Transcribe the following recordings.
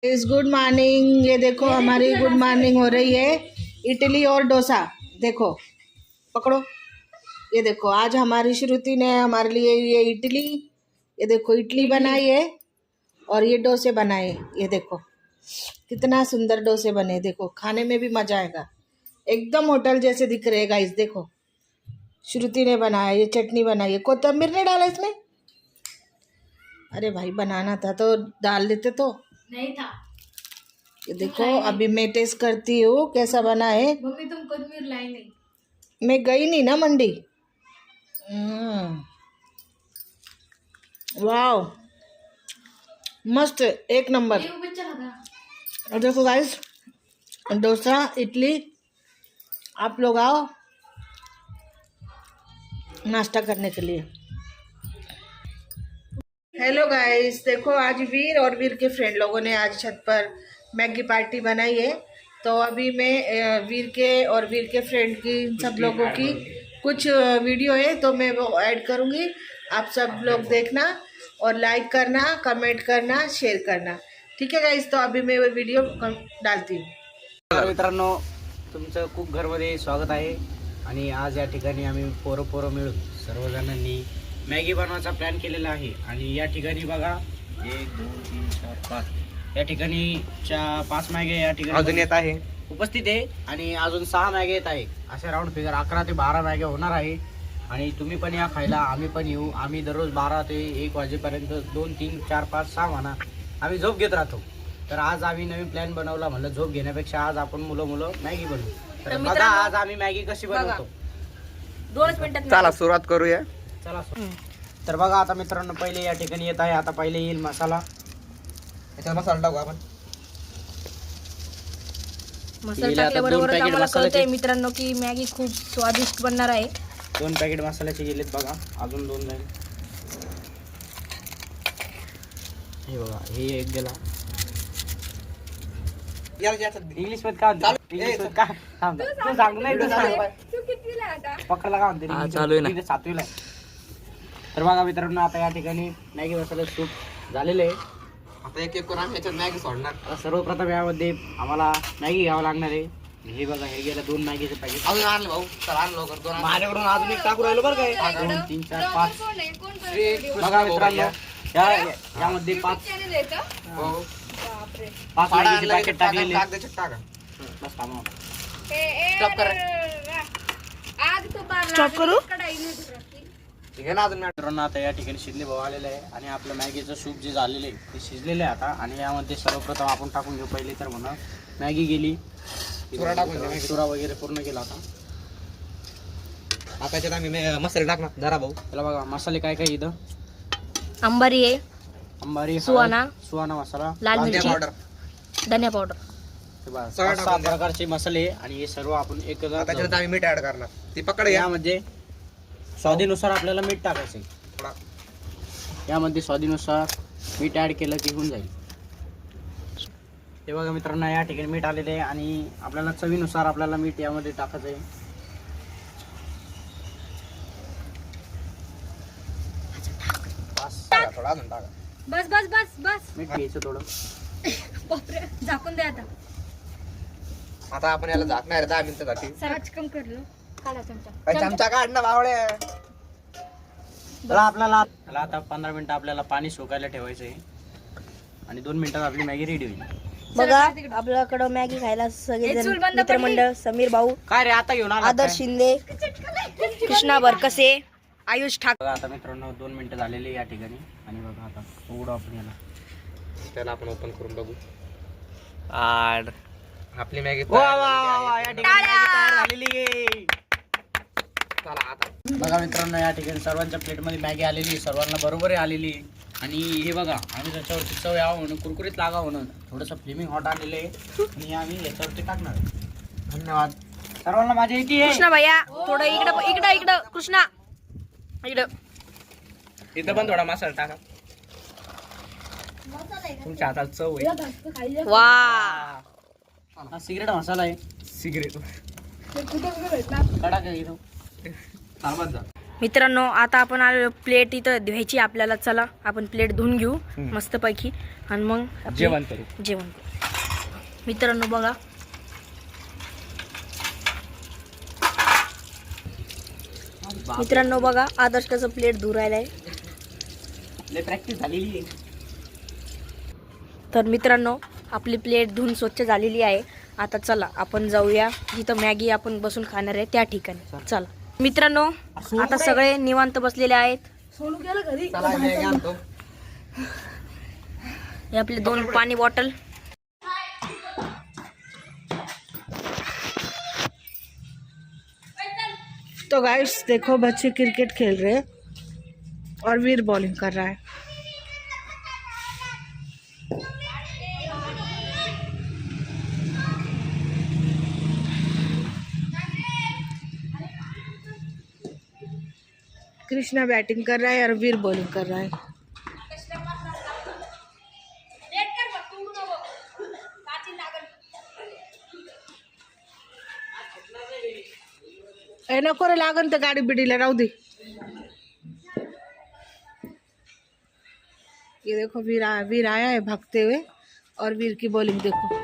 इस good morning. ये देखो हमारी गुड मॉर्निंग हो रही है। इडली और डोसा देखो, पकड़ो। ये देखो आज हमारी श्रुति ने हमारे लिए ये इडली, ये देखो इडली बनाई है और ये डोसे बनाए। ये देखो कितना सुंदर डोसे बने, देखो खाने में भी मजा आएगा, एकदम होटल जैसे दिख रहे गाइस। देखो श्रुति ने बनाया, ये चटनी बनाई है, कोथिंबीर नहीं डाला इसमें। अरे भाई बनाना था तो डाल देते तो नहीं था। ये देखो अभी मैं टेस्ट करती हूँ कैसा बना है। मम्मी तुम कोथिंबीर लाई नहीं। मैं गई नहीं ना मंडी। वाह मस्त, एक नंबर। नहीं, वो बच्चा लगा। और देखो गाइस डोसा इडली, आप लोग आओ नाश्ता करने के लिए। हेलो गाइस, देखो आज वीर और वीर के फ्रेंड लोगों ने आज छत पर मैगी पार्टी बनाई है। तो अभी मैं वीर के और वीर के फ्रेंड की सब लोगों की कुछ वीडियो है तो मैं वो ऐड करूँगी। आप सब लोग देखना और लाइक करना, कमेंट करना, शेअर करना, ठीक है गाइस। तो अभी मैं वो वीडियो डालती हूँ। मित्रांनो, तुमचं कुक घरमध्ये स्वागत आहे। आणि आज या ठिकाणी आम्ही पोरं मिळून सर्वजणांनी मॅगी बनवायचा प्लॅन केलेला आहे। आणि या ठिकाणी बघा 1 2 3 4 5 या ठिकाणी 5 मॅगी या ठिकाणी अजून येत आहे, उपस्थित आहे। आणि अजून 6 मॅगी येत आहे। असे राऊंड फिगर 11 ते 12 मॅगी होणार आहे। आणि तुम्ही पण या खायला, आम्ही पण येऊ। आम्ही दररोज 12 ते 1 वाजेपर्यंत 2 3 4 5 6 म्हणा आम्ही झोप घेत राहतो। तर आज आम्ही नवीन प्लॅन बनवला, म्हणलं झोप घेण्यापेक्षा आज आपण मुलं मॅगी बनवू। तर बघा आज आम्ही मॅगी कशी बनवतो, 2 मिनिटात चला सुरुवात करूया। चला तर बघा आता मित्रांनो, पहिले या ठिकाणी येत आहे, आता पहिले येईल मसाला। याच्यात मसाला टाकू आपण। मसाला गेले आता टाकल्याबरोबर 2 पॅकेट आम्हाला कळतंय मसाल्याचे, मित्रांनो की मॅगी खूप स्वादिष्ट बनणार आहे। 2 पॅकेट मसाल्याचे गेलेत बघा, अजून 2 जाईल। हे बघा हे एक गेला। इंग्लिश मध्ये काय म्हणतात? इंग्लिश मध्ये काय? थांब तू सांग, नाही तू सांग, पकडला का म्हणते? चालू आहे ना। 7वीला आहे। तर बघा मित्रांनो, आता या ठिकाणी मॅगी मसाला सूप झालेले आहे। आता एक करून आम्ही याच्यात मॅगी सोडणार। आता सर्वप्रथम यामध्ये आम्हाला मॅगी घ्यावं लागणार आहे। हे बघा हे गेलं 2 मॅगीचे पॅकेट। अजून आणलं भाऊ, चला आण लवकर 2 माझ्याकडून अजून एक टाकू राहिलो बरं काय। 2 3 4 5 बघा मित्रांनो, यामध्ये 5 मॅगीचे पॅकेट टाकलेले। बस थांबा, स्टॉप करू। ठीक आहे ना। अजून मित्रांनो आता या ठिकाणी शिजले भाऊ आलेले आहे आणि आपलं मॅगीचं सूप जे झालेलं आहे ते शिजलेलं आहे आता। आणि यामध्ये सर्वप्रथम आपण टाकून घेऊ पहिले तर म्हणा मॅगी गेली, चुरा टाकून घ्या, चुरा वगैरे पूर्ण केला आता। आता याच्यात आम्ही मसाले टाकणार जरा भाऊ। त्याला बघा मसाले काय काय इथं, अंबारी आहे, अंबारी, सुहाना, सुहाना मसाला, लाल मिरची, पावडर, धनिया पावडर, हे बघा सगळं 5-6 टाकून द्या। प्रकारचे मसाले आहे। आणि हे सर्व आपण आता एकत्र त्याच्यात आम्ही मीठ ऍड करणार। ती पकड या यामध्ये स्वादीनुसार आपल्याला मीठ टाकायचं आहे। थोडा। यामध्ये स्वादीनुसार मीठ ऍड केलं की होऊन जाईल। हे बघा मित्रांनो, या ठिकाणी मीठ आलेले आहे आणि आपल्याला चवीनुसार आपल्याला मीठ यामध्ये टाकायचं आहे। टाका, थोडा अजून टाका। बस बस बस बस मीठ घ्यायचं थोडं। बापरे, झाकून दे आता। आता आपण याला झाकणार 10 मिनिटासाठी। सराच कम करलो, काढा चमचा। काय चमचा काढ ना बावळे। तर आपल्याला आता 15 मिनिटं आपल्याला पाणी सुकायला ठेवायचं आहे आणि 2 मिनिटात आपली मॅगी रेडी होईल। बघा आपल्याकडं मॅगी खायला सगळेजण मित्रमंडळ, समीर भाऊ, काय रे आता घेऊन आला आदर्श शिंदे, कृष्णा बरकसे, आयुष ठाकरे। बघा आता मित्रांनो 2 मिनिटं झालेली या ठिकाणी। आणि बघा आता उघडू आपण याला, त्याला आपण ओपन करून बघू। आड आपली मॅगी वा वा वा, या ठिकाणी मॅगी तयार झालेली आहे। चला आता बघा मित्रांनो, या ठिकाणी सर्वांच्या प्लेटमध्ये मॅगी आलेली आहे, सर्वांना बरोबर आलेली आहे। आणि हे बघा आम्ही त्याच्यावरती चव यावं म्हणून, कुरकुरीत लागावं म्हणून थोडंसं फ्लेमिंग हॉट आलेलं आहे आणि आम्ही याच्यावरती टाकणार आहे। धन्यवाद सर्वांना, माझ्या इथे आहे। कृष्णा भैया थोडं इकडं इकडं इकडं, कृष्णा इकडं इथं पण थोडा मसाला टाका, तुमच्या हाताला चव आहे। वा हा सिगरेट मसाला आहे, सिगरेट कडा काय इथं। थांबत जा। मित्रांनो आता आपण आलो प्लेट इथं धुवायची आपल्याला. चला आपण प्लेट धुवून घेऊ मस्तपैकी आणि मग जेवण करू. जेवण करू. मित्रांनो बघा आदर्श कसं प्लेट धुवून राहिलाय. प्रॅक्टिस झालेली आहे. तर मित्रांनो आपली प्लेट धुवून स्वच्छ झालेली आहे. आता चला आपण जाऊया जिथं मॅगी आपण बसून खाणार आहे त्या ठिकाणी. चला मित्रांनो आता सगळे निवांत बसलेले आहेत. चला मॅगी आणतो. हे आपले 2 पाणी बॉटल. तो गाइस देखो बच्चे क्रिकेट खेल रहे हैं और वीर बॉलिंग कर रहा है. कृष्णा बैटिंग कर रहा है और वीर बॉलिंग कर रहा है. नको रे लागन तर गाडी बिडीला राहू दे. ये देखो वीर आया है भागते हुए और वीर की बॉलिंग देखो.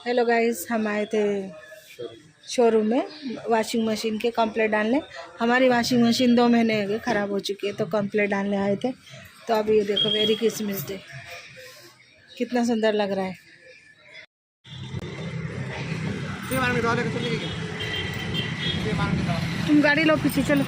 हेलो गाइस, हम आए थे शोरूम में वॉशिंग मशीन के कंप्लेंट डालने. हमारी वॉशिंग मशीन 2 महीने हो ख़राब हो चुकी है, तो कंप्लेंट डालने आए थे. तो अभी ये देखो मेरी क्रिसमस डे कितना सुंदर लग रहा है. तुम गाड़ी लो पीछे चलो.